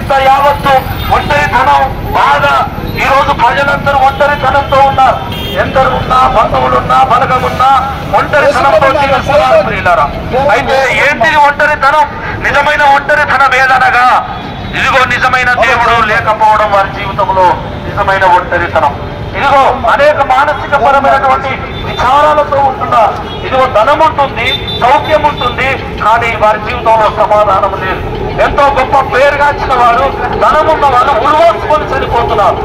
ఇంత యావత్తు ఒంటరితనం బాధ. ఈ రోజు ప్రజలందరూ ఒంటరితనంతో ఉన్నారు. ఎందరు ఉన్నా, బంధువులున్నా, బలగమున్నా ఒంటరితనంతో జీవిస్తున్నారు ప్రియులారా. అయితే ఏంటిది ఒంటరితనం? నిజమైన ఒంటరితనం ఏదనగా, ఇదిగో నిజమైన దేవుడు లేకపోవడం వారి జీవితంలో నిజమైన ఒంటరితనం. ఇదిగో అనేక మానసిక పరమైనటువంటి విచారాలతో ఉంటున్నారు. ఇదిగో ధనం ఉంటుంది, సౌఖ్యం ఉంటుంది, కానీ వారి జీవితంలో సమాధానం లేదు. ఎంతో గొప్ప పేరుగాంచిన వారు, ధనం ఉన్న వారు ఉరువేసుకొని చనిపోతున్నారు,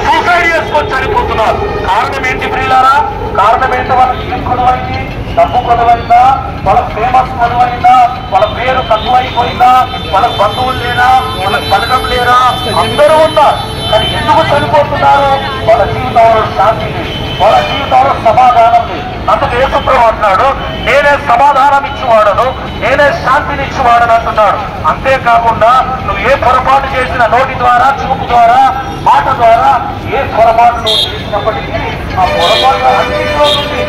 సూసైడ్ చేసుకొని చనిపోతున్నారు. కారణం ఏంటి ప్రియులారా? కారణం ఏంటి? వాళ్ళకి ఏం కొనువైంది? డబ్బు కొనువైందా? వాళ్ళ ఫేమస్ కొనువైందా? వాళ్ళ పేరు తక్కువైపోయిందా? వాళ్ళకి బంధువులు లేరా? వాళ్ళకి బలగం లేరా? అందరూ ఉన్నారు, కానీ ఎందుకు చనిపోతున్నారు? వాళ్ళ జీవితంలో శాంతి లేదు, వాళ్ళ జీవితంలో సమాధానం లేదు. అందుకు యేసుప్రభువు అంటున్నాడు, నేనే సమాధానం ఇచ్చివాడను, నేనే శాంతిని ఇచ్చివాడను అంటున్నాడు. అంతేకాకుండా నువ్వు ఏ పొరపాటు చేసిన నోటి ద్వారా, చూపు ద్వారా, మాట ద్వారా ఏ పొరపాటు నువ్వు చేసినప్పటికీ ఆ పొరపాటు అన్నింటిలో నుండి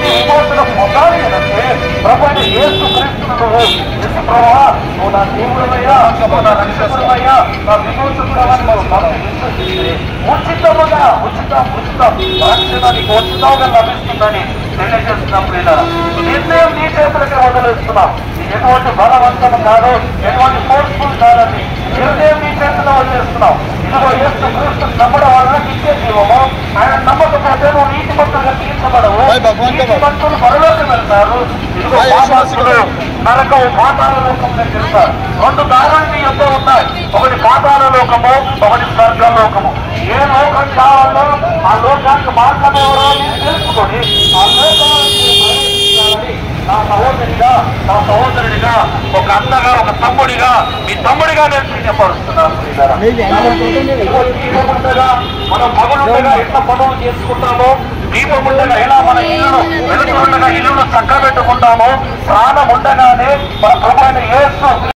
విమోచన పొందాలి అంటే ప్రభువైన యేసు క్రీస్తును నువ్వు యేసు ప్రభువా, నువ్వు నా దేవుడవయ్యా, నువ్వు నా రక్షకుడవయ్యా, నా విమోచకుడవని నువ్వు విశ్వసిస్తే ఉచితముగా ఉచితం రక్షణ నీకు ఉచితంగా లభిస్తుందని తెలియజేస్తున్నప్పుడు ఇలా నిర్ణయం నీ చేతులకి వదిలేస్తున్నాం. ఎటువంటి బలవంతం కాదు, ఎటువంటి ఫోర్స్ఫుల్ కాదండి, నిర్ణయం నీ చేతిలో వదిలేస్తున్నాం. ఇదిగో యేసు క్రీస్తు నమ్మడం వల్ల నిత్య జీవము. ఆయన నమ్మకపోతే నువ్వు నీతి మంతులుగా తీర్చబడవు. నీతి మంతులు పరలోకం వెళ్తారు. ఇదిగో పాపాత్ములు నరకము, పాతాళ లోకంలో వెళ్తారు. రెండు దారులు నీ యొద్ద ఉన్నాయి, ఒకటి పాతాళ లోకము, ఒకటి స్వర్గలోకము. ఏ లోకం కావాలో ఆ లోకానికి మార్గం ఎవరో తెలుసుకొని ఆ లోకానికి నా సహోదరిగా, నా సహోదరుడిగా, ఒక అన్నగా, ఒక తమ్ముడిగా, మీ తమ్ముడిగా నేను సిద్ధపరుస్తున్నాను. దీపముండగా మనం పగులుండగా ఎంత పనులు చేసుకుంటామో, దీపముండగా ఎలా మన ఇల్లును వెలుగుండగా ఇల్లును చక్కబెట్టుకుంటామో, ప్రాణం ఉండగానే మన ప్రభువైన యేసు